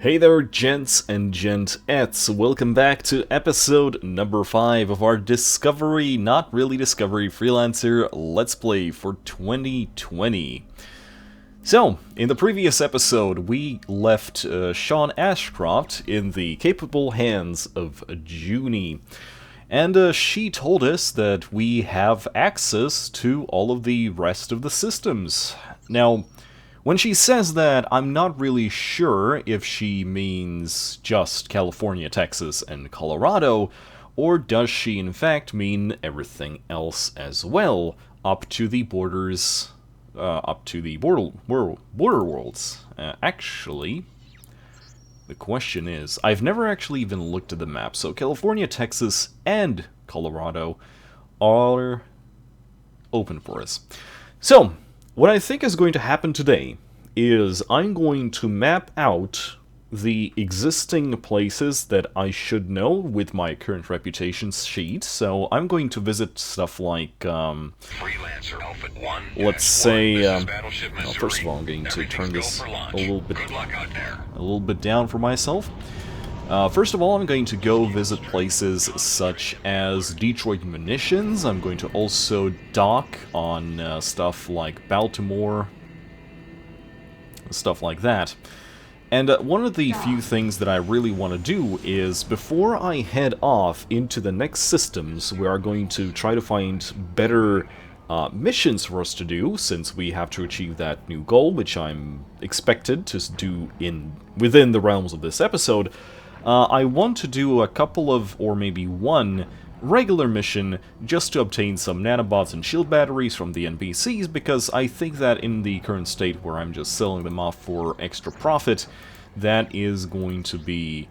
Hey there, gents and gentettes. Welcome back to episode number 5 of our Discovery, not really Discovery, Freelancer Let's Play for 2020. So, in the previous episode, we left Sean Ashcroft in the capable hands of Junie. And she told us that we have access to all of the rest of the systems. Now, when she says that, I'm not really sure if she means just California, Texas, and Colorado, or does she in fact mean everything else as well, up to the borders, up to the border worlds. Actually, the question is, I've never actually even looked at the map, so California, Texas, and Colorado are open for us. So, what I think is going to happen today is I'm going to map out the existing places that I should know with my current reputation sheet. So I'm going to visit stuff like, Freelancer Alpha 1, let's say, well, first of all, I'm going to turn this a little bit down for myself. First of all, I'm going to go visit places such as Detroit Munitions. I'm going to also dock on stuff like Baltimore, stuff like that. And one of the few things that I really want to do is, before I head off into the next systems, we are going to try to find better missions for us to do, since we have to achieve that new goal, which I'm expected to do within the realms of this episode. I want to do a couple of, or maybe one, regular mission just to obtain some nanobots and shield batteries from the NPCs, because I think that in the current state where I'm just selling them off for extra profit, that is going to be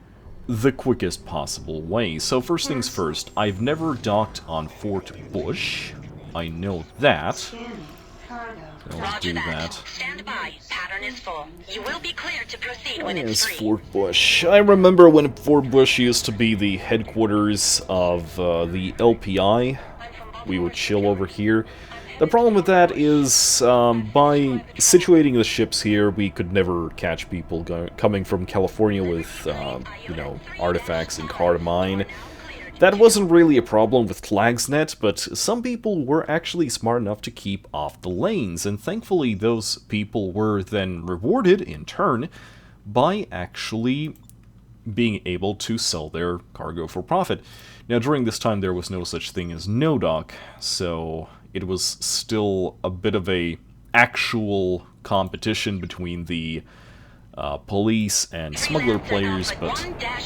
the quickest possible way. So first things first, I've never docked on Fort Bush. I know that. So let's do that. Stand by. Pattern is full. You will be cleared to proceed when it's There's free. Fort Bush. I remember when Fort Bush used to be the headquarters of the LPI. We would chill over here. The problem with that is, by situating the ships here, we could never catch people coming from California with, artifacts and car to mine. That wasn't really a problem with Tlagsnet, but some people were actually smart enough to keep off the lanes, and thankfully those people were then rewarded, in turn, by actually being able to sell their cargo for profit. Now, during this time there was no such thing as no-dock, so it was still a bit of a actual competition between the police and smuggler players, but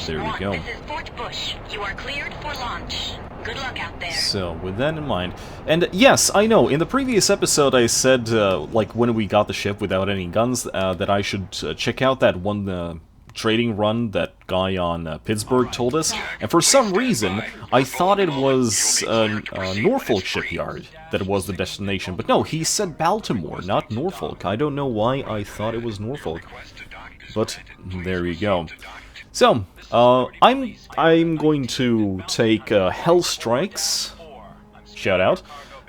there we go. This is Fort Bush. You are cleared for launch. Good luck out there. So, with that in mind, and yes, I know, in the previous episode I said, like, when we got the ship without any guns, that I should check out that one trading run that guy on Pittsburgh told us, and for some reason, I thought it was Norfolk shipyard that was the destination, but no, he said Baltimore, not Norfolk. I don't know why I thought it was Norfolk, but there you go. So, I'm going to take Hellstrike's, shout out,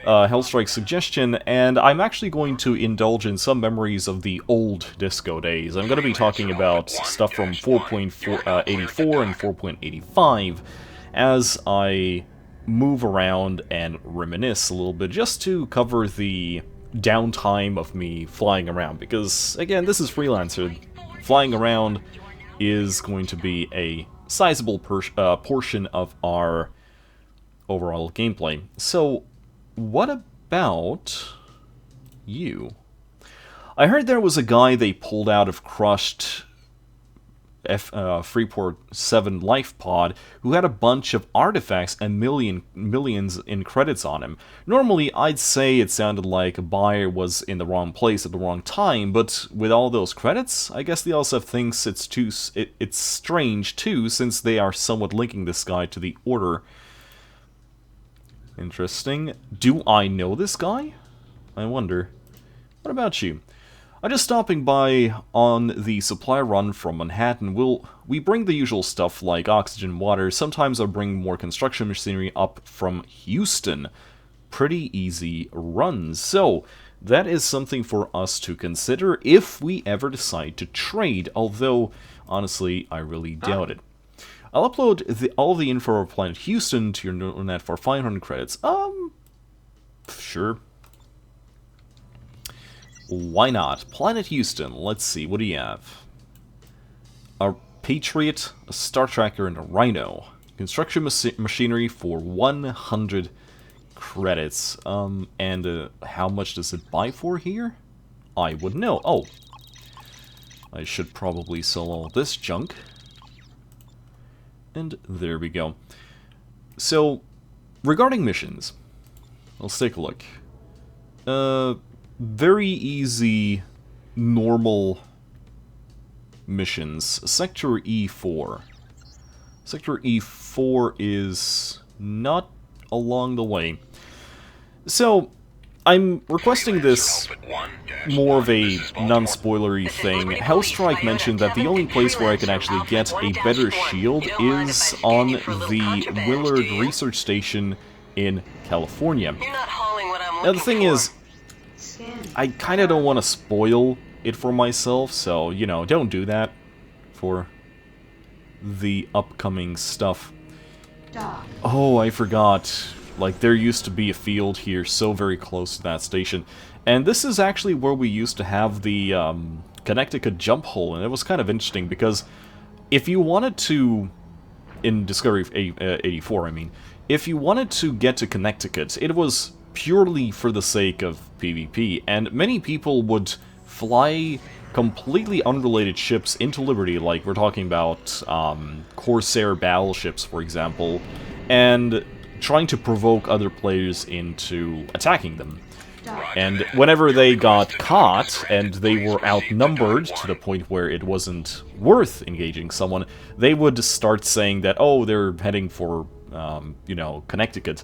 Hellstrike's suggestion, and I'm actually going to indulge in some memories of the old disco days. I'm going to be talking about stuff from 4.84 and 4.85 as I move around and reminisce a little bit, just to cover the downtime of me flying around, because, again, this is Freelancer. Flying around is going to be a sizable portion of our overall gameplay. So, what about you? I heard there was a guy they pulled out of crushed Freeport 7 life pod who had a bunch of artifacts and millions in credits on him. Normally, I'd say it sounded like a buyer was in the wrong place at the wrong time, but with all those credits, I guess the LSF thinks it's strange too, since they are somewhat linking this guy to the Order. Interesting. Do I know this guy? I wonder. What about you? I'm just stopping by on the supply run from Manhattan. We bring the usual stuff like oxygen, water. Sometimes I bring more construction machinery up from Houston. Pretty easy runs. So, that is something for us to consider if we ever decide to trade, although, honestly, I really doubt it. I'll upload all the info of Planet Houston to your neural net for 500 credits. Sure. Why not? Planet Houston, let's see, what do you have? A Patriot, a Star Tracker, and a Rhino. Construction machinery for 100 credits. And how much does it buy for here? I would know. Oh. I should probably sell all this junk. And there we go. So, regarding missions, let's take a look. Very easy, normal missions. Sector E4. Sector E4 is not along the way. So, I'm requesting this more of a non-spoilery thing. Hellstrike mentioned that the only place where I can actually get a better shield is on the Willard Research Station in California. Now the thing is, I kinda don't want to spoil it for myself, so, you know, don't do that for the upcoming stuff. Oh, I forgot. Like, there used to be a field here so very close to that station. And this is actually where we used to have the Connecticut jump hole, and it was kind of interesting because if you wanted to, in Discovery 84, I mean, if you wanted to get to Connecticut, it was purely for the sake of PvP, and many people would fly completely unrelated ships into Liberty, like we're talking about Corsair battleships, for example, and trying to provoke other players into attacking them. And whenever they got caught, and they were outnumbered to the point where it wasn't worth engaging someone, they would start saying that, oh, they're heading for, you know, Connecticut.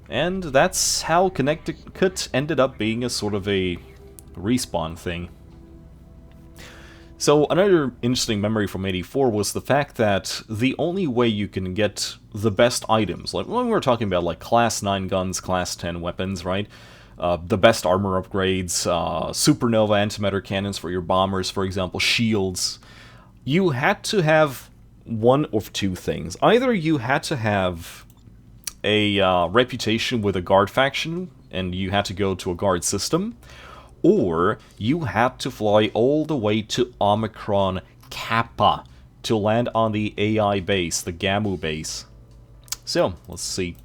And that's how Connecticut ended up being a sort of a respawn thing. So another interesting memory from 84 was the fact that the only way you can get the best items, like when we were talking about like Class 9 guns, Class 10 weapons, right? The best armor upgrades, supernova antimatter cannons for your bombers, for example, shields. You had to have one of two things. Either you had to have a reputation with a guard faction, and you had to go to a guard system, or you had to fly all the way to Omicron Kappa to land on the AI base, the Gamu base. So, let's see.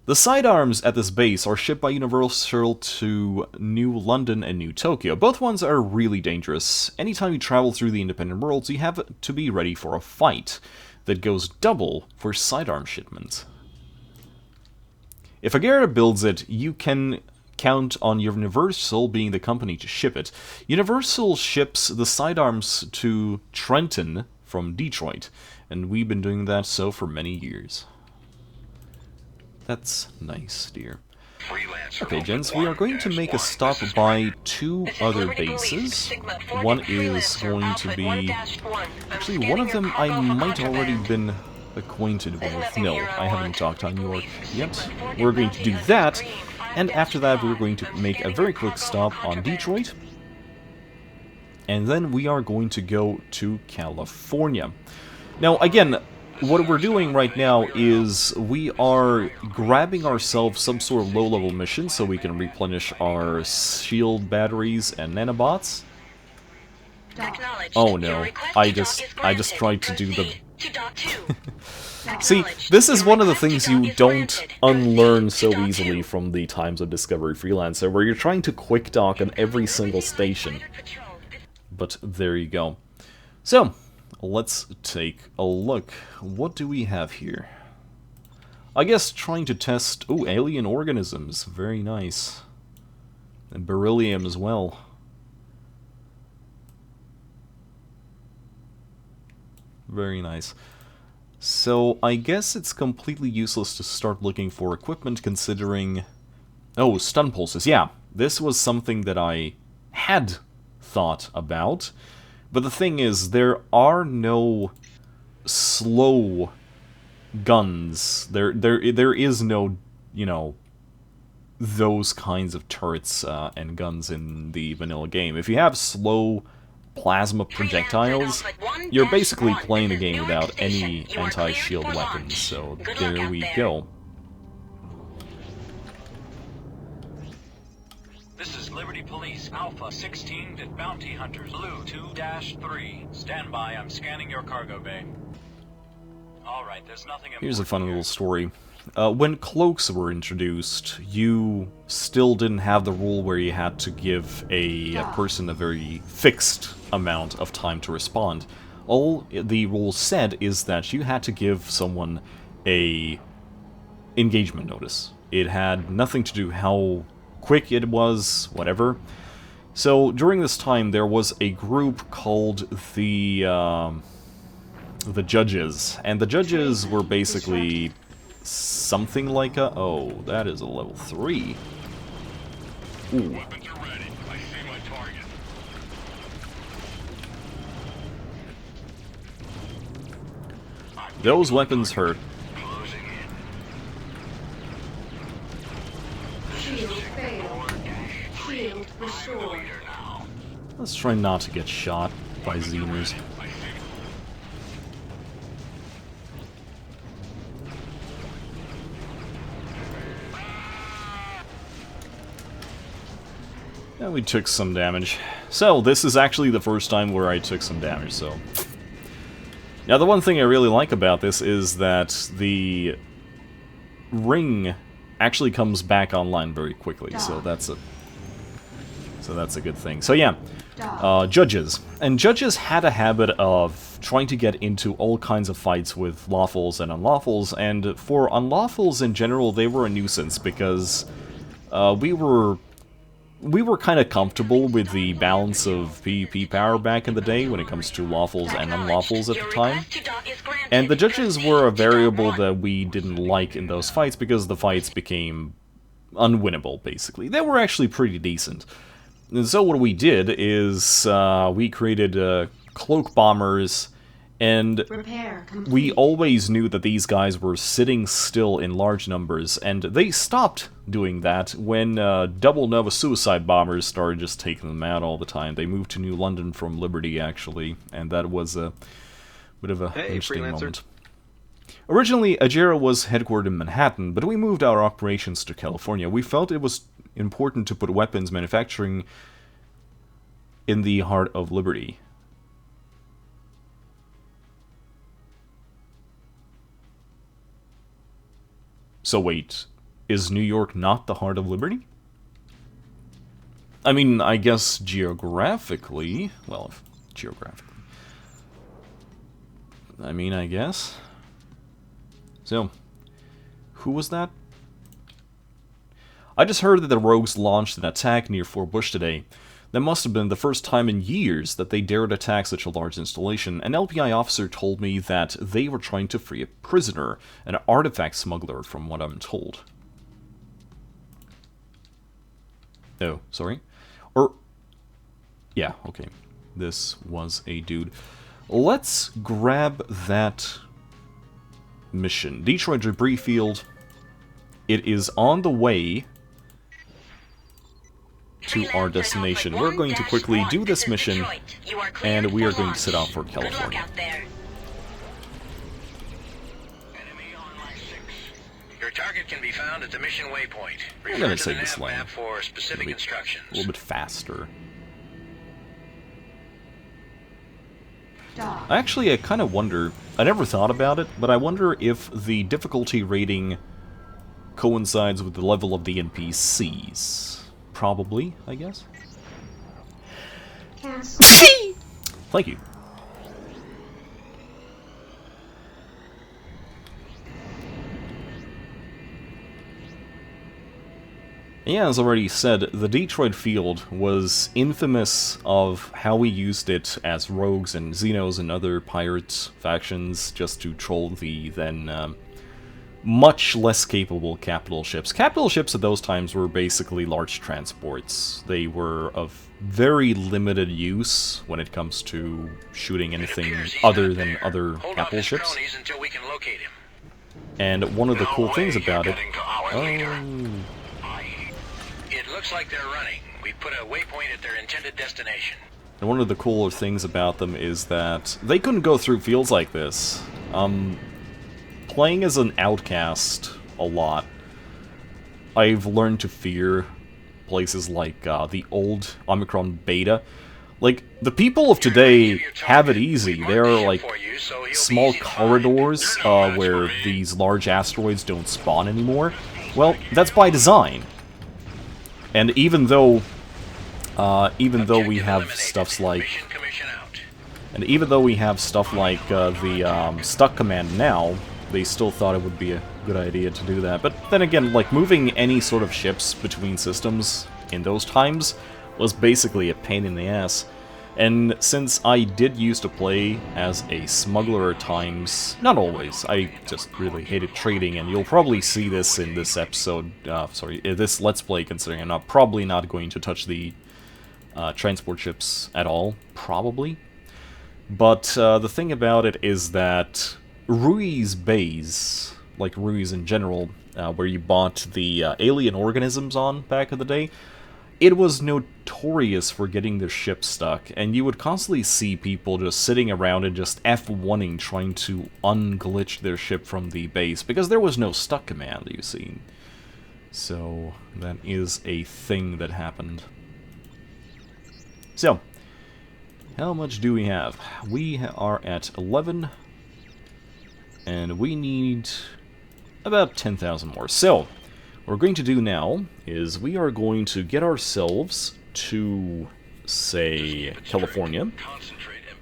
The sidearms at this base are shipped by Universal to New London and New Tokyo. Both ones are really dangerous. Anytime you travel through the independent worlds, you have to be ready for a fight that goes double for sidearm shipment. If Agera builds it, you can count on Universal being the company to ship it. Universal ships the sidearms to Trenton from Detroit, and we've been doing that so for many years. That's nice, dear. Okay, gents, we are going to make a stop by two other bases. One is going to be... Actually, one of them I might already been acquainted with. No, I haven't talked on New York yet. We're going to do that, and after that we're going to make a very quick stop on Detroit. And then we are going to go to California. Now, again, what we're doing right now is we are grabbing ourselves some sort of low-level mission so we can replenish our shield batteries and nanobots. Oh no, I just tried to do the... See, this is one of the things you don't unlearn so easily from the times of Discovery Freelancer, where you're trying to quick dock on every single station. But there you go. So, let's take a look. What do we have here? I guess trying to test... Ooh, alien organisms. Very nice. And beryllium as well. Very nice. So, I guess it's completely useless to start looking for equipment considering... Oh, stun pulses. Yeah, this was something that I had thought about. But the thing is, there are no slow guns. There is no, you know, those kinds of turrets and guns in the vanilla game. If you have slow plasma projectiles, you're basically playing the game without any anti-shield weapons, so there we go. This is Liberty Police, Alpha 16 to Bounty Hunters, Blue 2-3. Stand by, I'm scanning your cargo bay. Alright, there's nothing... Here's a fun little story. When cloaks were introduced, you still didn't have the rule where you had to give a person a very fixed amount of time to respond. All the rule said is that you had to give someone a engagement notice. It had nothing to do how quick it was, whatever. So during this time there was a group called the Judges, and the Judges were basically something like a... oh, that is a level 3. Ooh. Weapons are ready. I see my target. Those weapons hurt. Closing in. Shield failed. Shield restored. Let's try not to get shot by Xeners. And we took some damage. So, this is actually the first time where I took some damage, so... Now, the one thing I really like about this is that the ring actually comes back online very quickly, so that's a good thing. So yeah, Judges. And Judges had a habit of trying to get into all kinds of fights with lawfuls and unlawfuls, and for unlawfuls in general, they were a nuisance because we were kind of comfortable with the balance of PvP power back in the day when it comes to lawfuls and unlawfuls at the time. And the Judges were a variable that we didn't like in those fights because the fights became unwinnable, basically. They were actually pretty decent. And so what we did is we created cloak bombers, and we always knew that these guys were sitting still in large numbers, and they stopped doing that when double Nova suicide bombers started just taking them out all the time. They moved to New London from Liberty, actually, and that was a bit of a interesting moment. Originally, Ajera was headquartered in Manhattan, but we moved our operations to California. We felt it was important to put weapons manufacturing in the heart of Liberty. So wait, is New York not the heart of Liberty? I mean, I guess geographically... well, geographically. I mean, I guess. So, who was that? I just heard that the rogues launched an attack near Fort Bush today. That must have been the first time in years that they dared attack such a large installation. An LPI officer told me that they were trying to free a prisoner, an artifact smuggler, from what I'm told. Oh, sorry. Or... yeah, okay. This was a dude. Let's grab that mission. Detroit Debris Field. It is on the way to our destination. We're going to quickly do this mission, and we are going to set out for California. Your target can be found at the mission waypoint. I'm going to say this line map for specific instructions. a little bit faster. Actually, I kind of wonder, I never thought about it, but I wonder if the difficulty rating coincides with the level of the NPCs. Probably, I guess. Thank you. Yeah, as already said, the Detroit field was infamous of how we used it as rogues and Xenos and other pirate factions just to troll the then much less capable capital ships. Capital ships at those times were basically large transports. They were of very limited use when it comes to shooting anything other than other capital ships. Until we can locate him. And one of the cool things about it... oh... Looks like they're running. We put a waypoint at their intended destination. And one of the cooler things about them is that they couldn't go through fields like this. Playing as an outcast a lot, I've learned to fear places like the old Omicron Beta. Like, the people of today have it easy. There are, like, small corridors where these large asteroids don't spawn anymore. Well, that's by design. And even though we have stuff like... And even though we have stuff like the stuck command now, they still thought it would be a good idea to do that. But then again, like, moving any sort of ships between systems in those times was basically a pain in the ass. And since I did used to play as a smuggler at times, not always, I just really hated trading, and you'll probably see this in this episode, this Let's Play, considering I'm probably not going to touch the transport ships at all, probably. But the thing about it is that Rui's base, like Rui's in general, where you bought the alien organisms on back in the day, it was notorious for getting their ship stuck, and you would constantly see people just sitting around and just F1ing trying to unglitch their ship from the base, because there was no stuck command, you see. So, that is a thing that happened. So, how much do we have? We are at 11, and we need about 10,000 more. So, what we're going to do now is we are going to get ourselves to, say, California,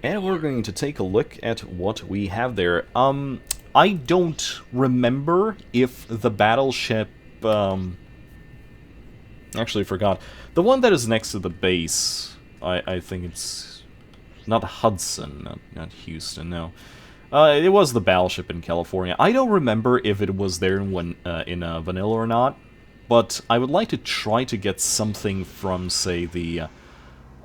and we're going to take a look at what we have there. I don't remember if the battleship, actually forgot. The one that is next to the base, I think it's not Hudson, not Houston, no. It was the battleship in California. I don't remember if it was there when in vanilla or not, but I would like to try to get something from, say, the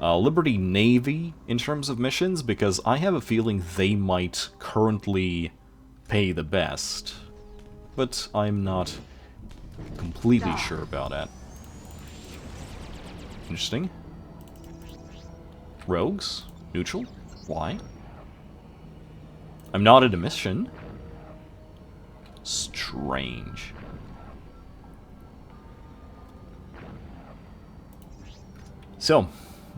Liberty Navy in terms of missions, because I have a feeling they might currently pay the best. But I'm not completely sure about that. Interesting. Rogues? Neutral? Why? I'm not in a mission. Strange. So,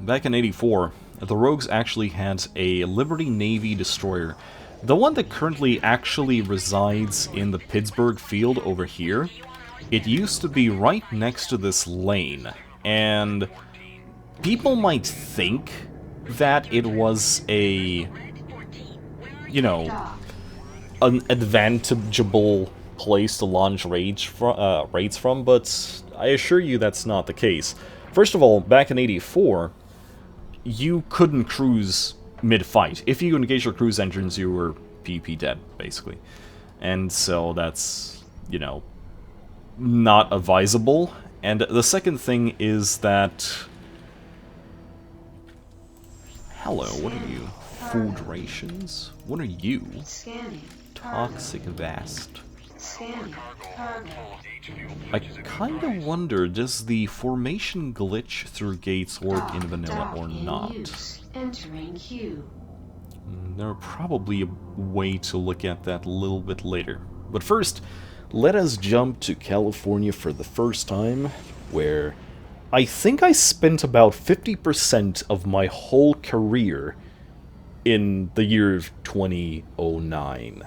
back in '84, the Rogues actually had a Liberty Navy destroyer. The one that currently actually resides in the Pittsburgh field over here, it used to be right next to this lane, and people might think that it was a, you know, an advantageable place to launch raids from, but I assure you that's not the case. First of all, back in '84, you couldn't cruise mid-fight. If you engaged your cruise engines, you were PvP dead, basically. And so that's, you know, not advisable. And the second thing is that... Hello, what are you? Food rations? What are you? Scanning. Toxic vast. Scanning. Cargo. I kinda wonder, does the formation glitch through gates work in vanilla or not? Entering queue. There's probably a way to look at that a little bit later. But first, let us jump to California for the first time, where I think I spent about 50% of my whole career in the year 2009.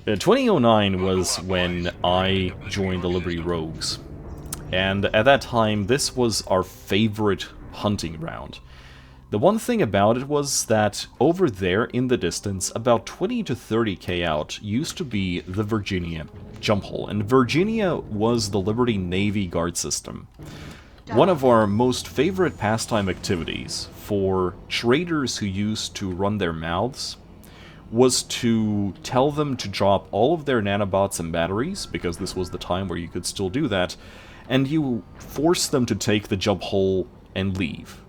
2009 was when I joined the Liberty Rogues, and at that time this was our favorite hunting ground. The one thing about it was that over there in the distance, about 20 to 30k out, used to be the Virginia jump hole, and Virginia was the Liberty Navy guard system. One of our most favorite pastime activities for traders who used to run their mouths was to tell them to drop all of their nanobots and batteries, because this was the time where you could still do that, and you force them to take the jump hole and leave.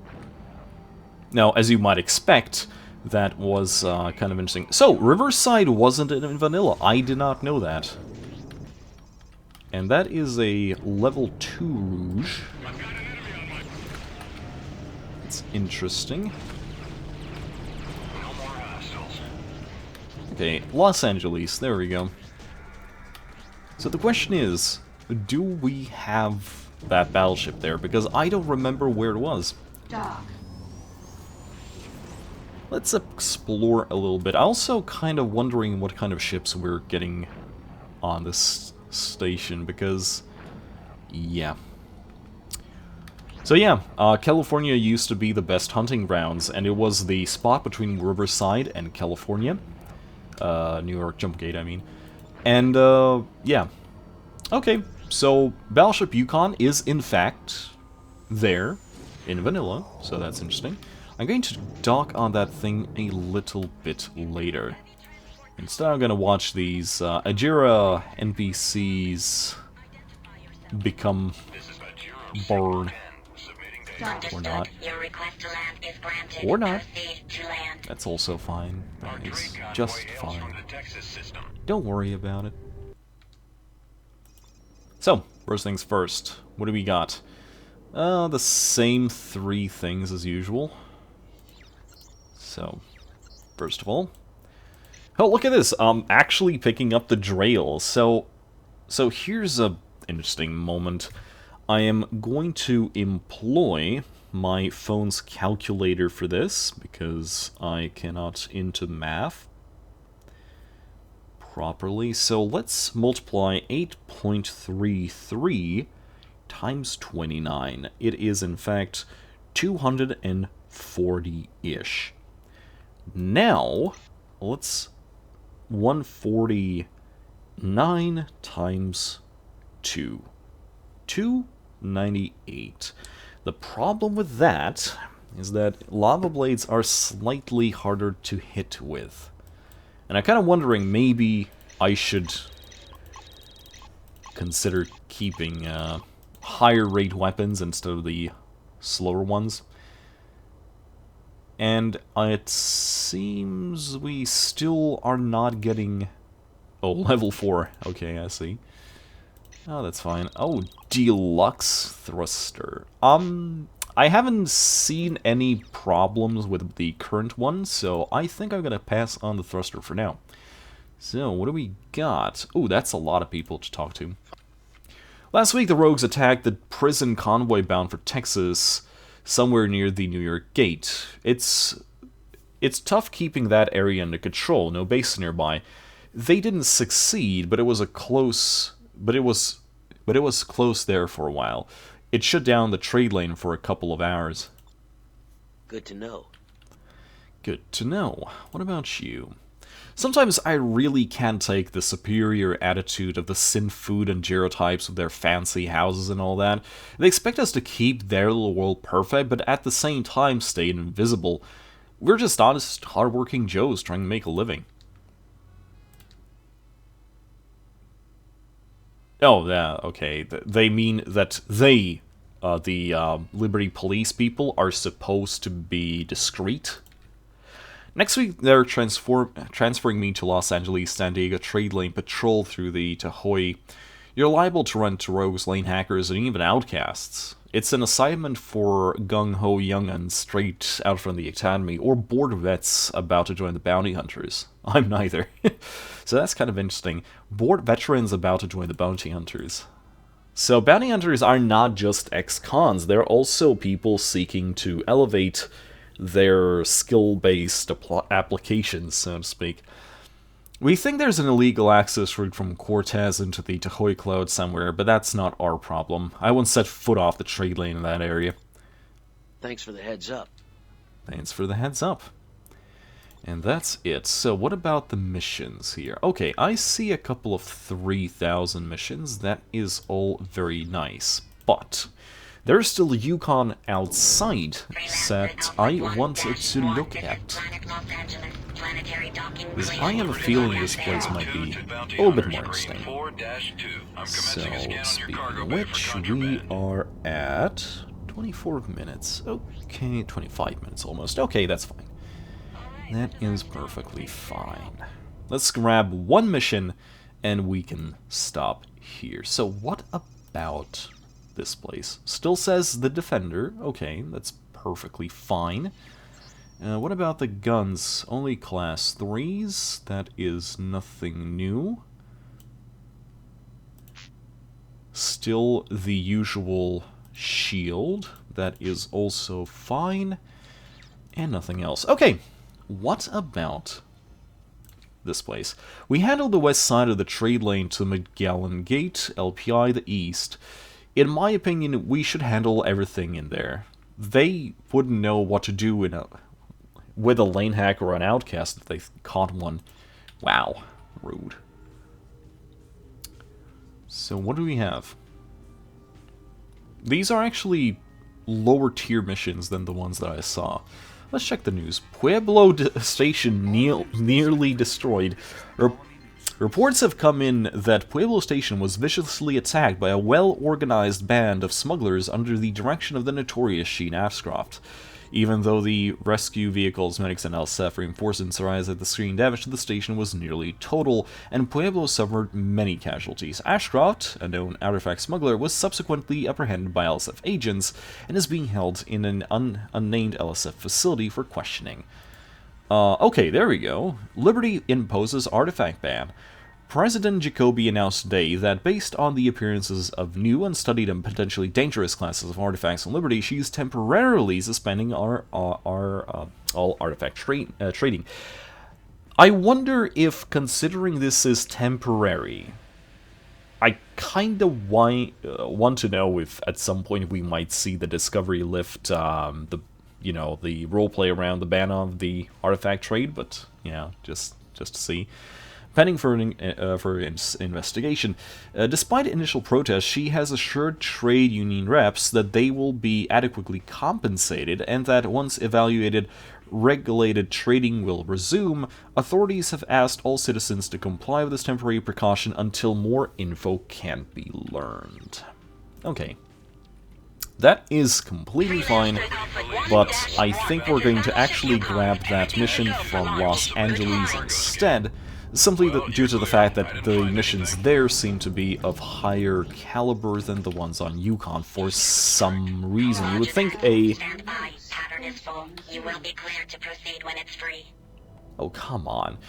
Now, as you might expect, that was kind of interesting. So, Riverside wasn't in vanilla. I did not know that. And that is a level 2 Rouge. It's interesting. Okay, Los Angeles, there we go. So the question is, do we have that battleship there? Because I don't remember where it was. Dock. Let's explore a little bit. I'm also kind of wondering what kind of ships we're getting on this station, because... yeah. So yeah, California used to be the best hunting grounds, and it was the spot between Riverside and California. New York Jumpgate, I mean. And, yeah. Okay, so Battleship Yukon is, in fact, there in vanilla, so that's interesting. I'm going to dock on that thing a little bit later. Instead, I'm going to watch these Ajira NPCs become burn. Or not. Your request to land is granted. Or not. Proceed to land. That's also fine. That is just fine. Don't worry about it. So, first things first. What do we got? The same 3 things as usual. So, first of all... oh, look at this! Actually picking up the Drail. So here's a interesting moment. I am going to employ my phone's calculator for this, because I cannot into math properly. So let's multiply 8.33 times 29. It is, in fact, 240-ish. Now, let's 149 times 2. 298. The problem with that is that lava blades are slightly harder to hit with. And I'm kind of wondering, maybe I should consider keeping higher rate weapons instead of the slower ones. And it seems we still are not getting... oh, level 4. Okay, I see. Oh, that's fine. Oh, deluxe thruster. I haven't seen any problems with the current one, so I think I'm gonna pass on the thruster for now. So, what do we got? Oh, that's a lot of people to talk to. Last week, the rogues attacked the prison convoy bound for Texas, somewhere near the New York gate. It's tough keeping that area under control, no base nearby. They didn't succeed, but it was a close... But it was close there for a while. It shut down the trade lane for a couple of hours. Good to know. Good to know. What about you? Sometimes I really can't take the superior attitude of the Sin Food and Gerotypes with their fancy houses and all that. They expect us to keep their little world perfect, but at the same time stay invisible. We're just honest, hardworking Joes trying to make a living. Oh, yeah, okay. They mean that they, the Liberty Police people, are supposed to be discreet. Next week, they're transferring me to Los Angeles, San Diego trade lane patrol through the Tahoe. You're liable to run into rogues, lane hackers, and even outcasts. It's an assignment for gung-ho young'uns straight out from the academy, or bored vets about to join the bounty hunters. I'm neither. So that's kind of interesting. Bored veterans about to join the bounty hunters. So bounty hunters are not just ex-cons, they're also people seeking to elevate their skill-based applications, so to speak. We think there's an illegal access route from Cortez into the Tahoe Cloud somewhere, but that's not our problem. I won't set foot off the trade lane in that area. Thanks for the heads up. Thanks for the heads up. And that's it. So what about the missions here? Okay, I see a couple of 3,000 missions. That is all very nice. But there's still Yukon outside that I wanted to look at. Because I have a feeling this place might be a little bit more interesting. So, speaking of which, we are at 24 minutes. Okay, 25 minutes almost. Okay, that's fine. That is perfectly fine. Let's grab one mission, and we can stop here. So what about this place? Still says the Defender. Okay, that's perfectly fine. What about the guns? Only class 3s. That is nothing new. Still the usual shield. That is also fine. And nothing else. Okay, what about this place? We handled the west side of the trade lane to Magellan Gate, LPI the east. In my opinion, we should handle everything in there. They wouldn't know what to do with a lane hack or an outcast if they caught one. Wow, rude. So what do we have? These are actually lower tier missions than the ones that I saw. Let's check the news. Pueblo Station nearly destroyed. Reports have come in that Pueblo Station was viciously attacked by a well-organized band of smugglers under the direction of the notorious Sheen Ashcroft. Even though the rescue vehicles, medics, and LSF reinforcements arrived at the scene, damage to the station was nearly total, and Pueblo suffered many casualties. Ashcroft, a known artifact smuggler, was subsequently apprehended by LSF agents and is being held in an unnamed LSF facility for questioning. Okay, there we go. Liberty imposes artifact ban. President Jacoby announced today that based on the appearances of new, unstudied, and potentially dangerous classes of artifacts on Liberty, she's temporarily suspending all artifact trading. I wonder if, considering this is temporary, I kind of want to know if at some point we might see the Discovery lift the roleplay around the ban of the artifact trade, but yeah, just to see. Pending for investigation. Despite initial protests, she has assured trade union reps that they will be adequately compensated and that once evaluated, regulated trading will resume. Authorities have asked all citizens to comply with this temporary precaution until more info can be learned. Okay. That is completely fine, but I think we're going to actually grab that mission from Los Angeles instead, simply due to the fact that the missions there seem to be of higher caliber than the ones on Yukon for some reason. You would think a... Stand by. Pattern is full. You will be cleared to proceed when it's free. Oh, come on.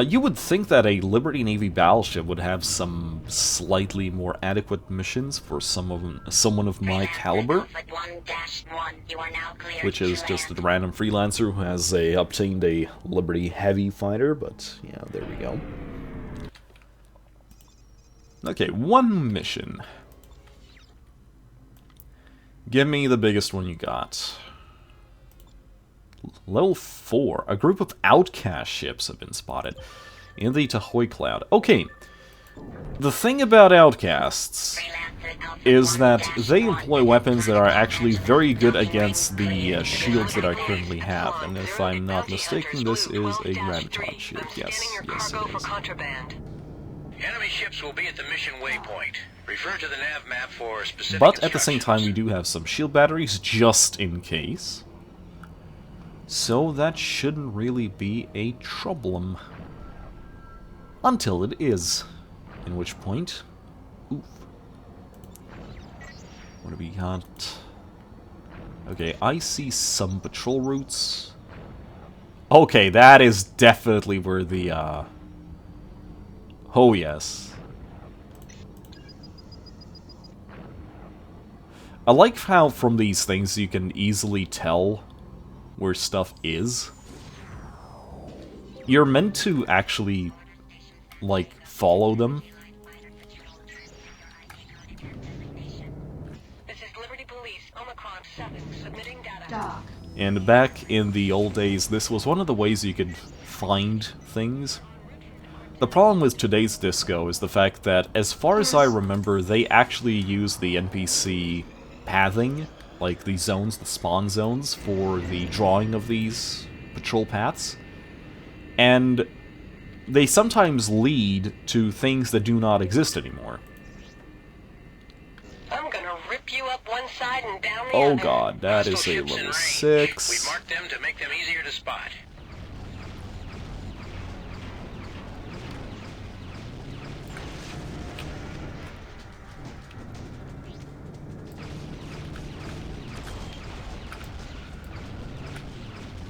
You would think that a Liberty Navy battleship would have some slightly more adequate missions for someone of my caliber. Which is just a random freelancer who has obtained a Liberty Heavy fighter, but yeah, there we go. Okay, one mission. Give me the biggest one you got. Level 4. A group of outcast ships have been spotted in the Tahoe Cloud. Okay, the thing about outcasts is that they employ weapons that are actually very good against the shields that I currently have. And if I'm not mistaken, this is a graviton shield. Yes, yes it is. Enemy ships will be at the mission waypoint. Refer to the nav map for specific But at the same time, we do have some shield batteries just in case. So that shouldn't really be a problem. Until it is. In which point... Oof. What do we got? Okay, I see some patrol routes. Okay, that is definitely where the, Oh, yes. I like how from these things you can easily tell where stuff is. You're meant to actually, like, follow them. This is Liberty Police, Omicron 7, submitting data. Dock. And back in the old days, this was one of the ways you could find things. The problem with today's disco is the fact that, as far as I remember, they actually use the NPC pathing, like the zones, the spawn zones, for the drawing of these patrol paths. And they sometimes lead to things that do not exist anymore. I'm gonna rip you up one side and down the Oh other. god, that is Hostile a ships in level range. 6. We've marked them to make them easier to spot.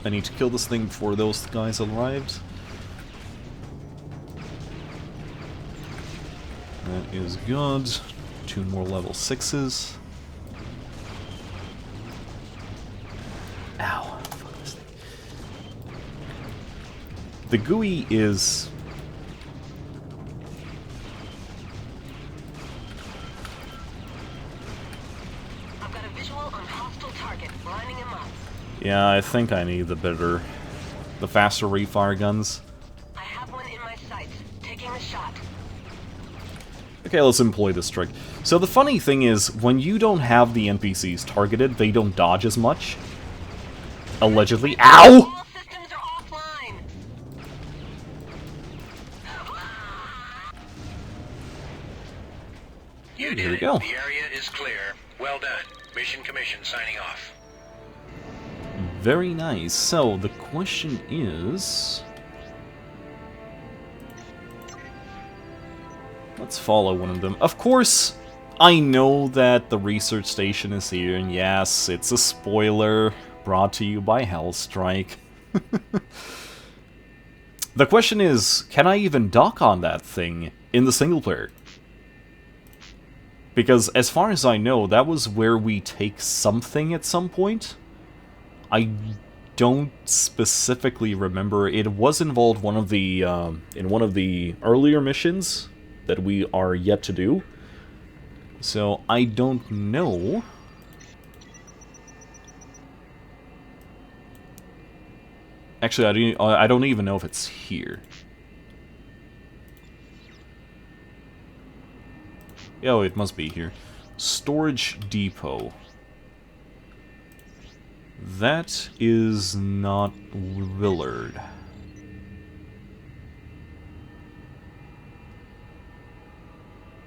I need to kill this thing before those guys arrived. That is good. 2 more level 6s. Ow. Fuck this thing. The GUI is... I've got a visual on hostile target, lining him up. Yeah, I think I need the faster refire guns. I have one in my sights, taking a shot. Okay, let's employ this trick. So the funny thing is, when you don't have the NPCs targeted, they don't dodge as much. Allegedly. Ow! All systems are offline. You did Here we it. go. The area is clear. Well done. Mission Commission signing off. Very nice. So, the question is... let's follow one of them. Of course, I know that the research station is here, and yes, it's a spoiler brought to you by Hellstrike. The question is, can I even dock on that thing in the single player? Because as far as I know, that was where we take something at some point. I don't specifically remember. It was involved in one of the earlier missions that we are yet to do. So I don't know. Actually, I don't even know if it's here. Oh, it must be here. Storage depot. That is not Willard.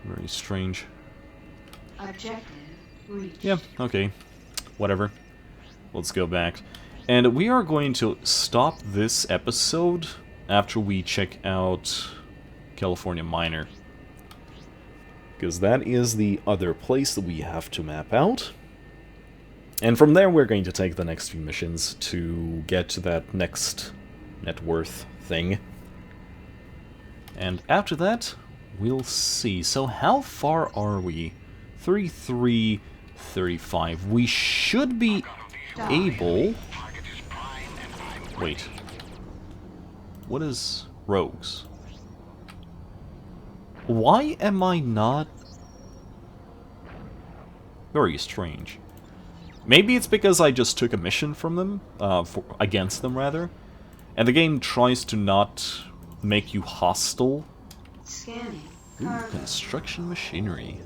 Very strange. Objective reached. Yeah, okay. Whatever. Let's go back. And we are going to stop this episode after we check out California Miner. Because that is the other place that we have to map out. And from there we're going to take the next few missions to get to that next net worth thing. And after that, we'll see. So how far are we? 3335. We should be able... Wait. What is rogues? Why am I not... Very strange. Maybe it's because I just took a mission from them, against them rather, and the game tries to not make you hostile. Scanning. Ooh, Cargo. construction machinery.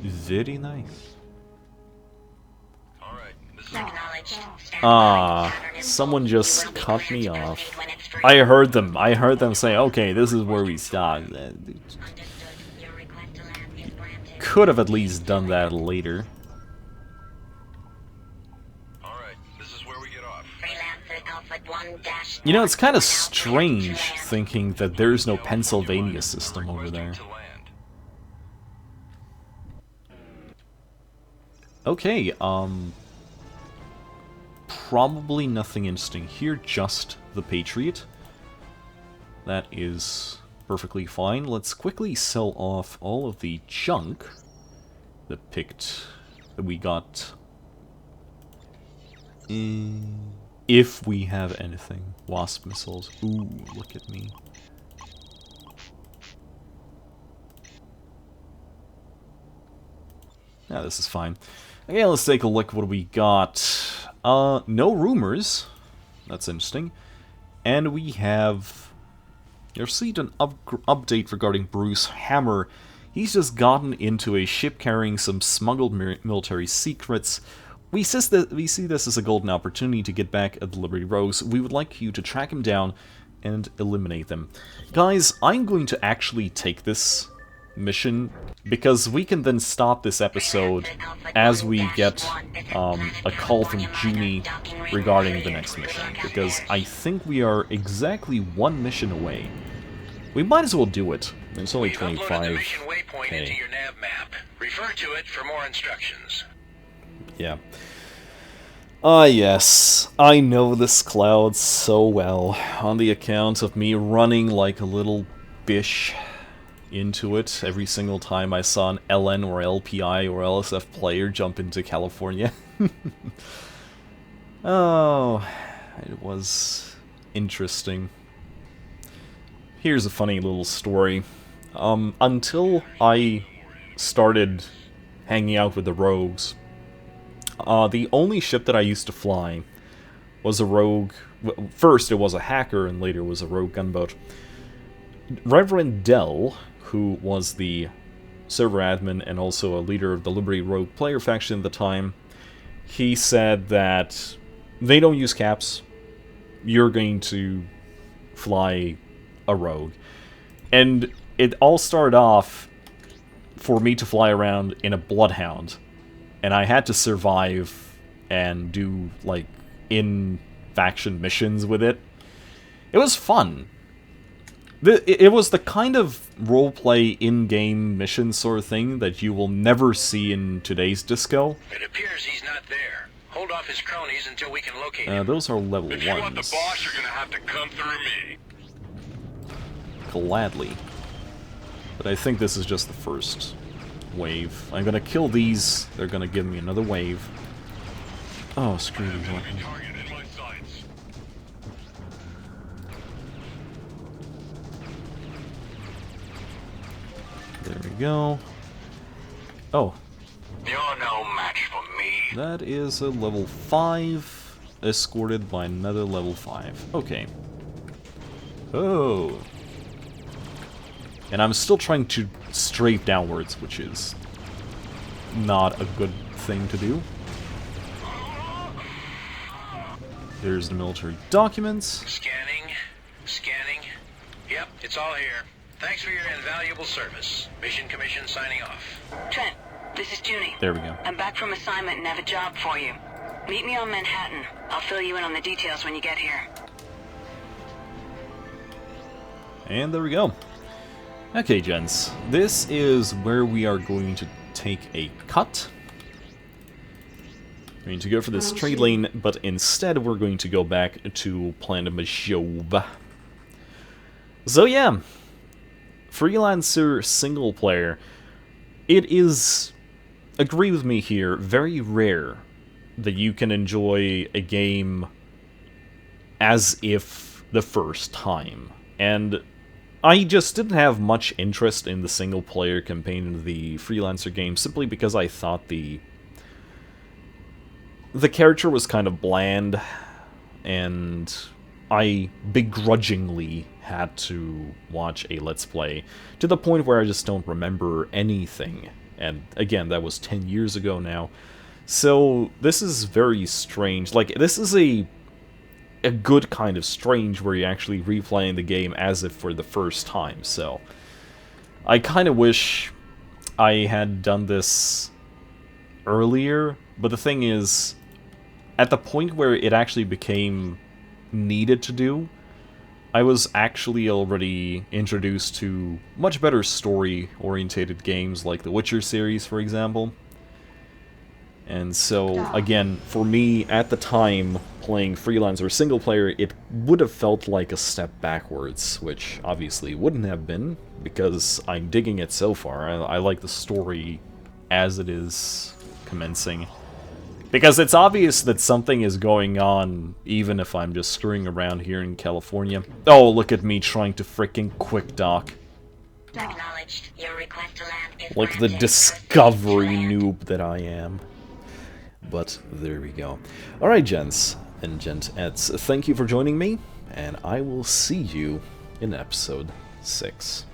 Very nice. Ah, someone just cut me off. I heard them say, okay, this is where we start. Could have at least done that later. You know, it's kind of strange thinking that there's no Pennsylvania system over there. Okay, probably nothing interesting here, just the Patriot. That is perfectly fine. Let's quickly sell off all of the junk that we got. If we have anything. Wasp missiles. Ooh, look at me. Yeah, this is fine. Okay, let's take a look what we got. No rumors. That's interesting. And we have... you received an update regarding Bruce Hammer. He's just gotten into a ship carrying some smuggled military secrets. We see this as a golden opportunity to get back at the Liberty Rogues. We would like you to track him down and eliminate them. Guys, I'm going to actually take this mission, because we can then stop this episode as we get a call from Junie regarding the next mission, because I think we are exactly one mission away. We might as well do it. It's only 25. The mission waypoint into your nav map. Refer to it for more instructions. Yeah. Ah yes, I know this cloud so well, on the account of me running like a little bish into it every single time I saw an LN or LPI or LSF player jump into California. Oh, it was interesting. Here's a funny little story. Until I started hanging out with the rogues, the only ship that I used to fly was a rogue. First, it was a hacker, and later was a rogue gunboat. Reverend Dell, who was the server admin and also a leader of the Liberty Rogue player faction at the time, he said that they don't use caps. You're going to fly a rogue. And it all started off for me to fly around in a Bloodhound. And I had to survive and do, like, in-faction missions with it. It was fun. It was the kind of roleplay in-game mission sort of thing that you will never see in today's disco. It appears he's not there. Hold off his cronies until we can locate him. Those are level 1s. If you want the boss, you're gonna have to come through me. Gladly. But I think this is just the first wave. I'm gonna kill these. They're gonna give me another wave. Oh, screw these weapons. Target in my sights. There we go. Oh, You're no match for me. that is a level 5, escorted by another level 5. Okay. Oh. And I'm still trying to strafe downwards, which is not a good thing to do. There's the military documents. Scanning. Scanning. Yep, it's all here. Thanks for your invaluable service. Mission Commission signing off. Trent, this is Junie. There we go. I'm back from assignment and have a job for you. Meet me on Manhattan. I'll fill you in on the details when you get here. And there we go. Okay, gents. This is where we are going to take a cut. We're going to go for this trade lane, but instead we're going to go back to Planet Majob. So yeah, Freelancer single player. It is, agree with me here, very rare that you can enjoy a game as if the first time. And I just didn't have much interest in the single player campaign in the Freelancer game simply because I thought the character was kind of bland, and I begrudgingly had to watch a Let's Play, to the point where I just don't remember anything. And again, that was 10 years ago now. So this is very strange. Like, this is a good kind of strange where you're actually replaying the game as if for the first time. So I kind of wish I had done this earlier, but the thing is, at the point where it actually became needed to do, I was actually already introduced to much better story-orientated games like the Witcher series, for example. And so, again, for me, at the time, playing Freelancer single-player, it would have felt like a step backwards, which obviously wouldn't have been, because I'm digging it so far. I like the story as it is commencing. Because it's obvious that something is going on, even if I'm just screwing around here in California. Oh, look at me trying to frickin' quick dock. Acknowledged. Your request to land is Like the granted. discovery noob that I am. But there we go. Alright, gents and gentettes, thank you for joining me, and I will see you in episode 6.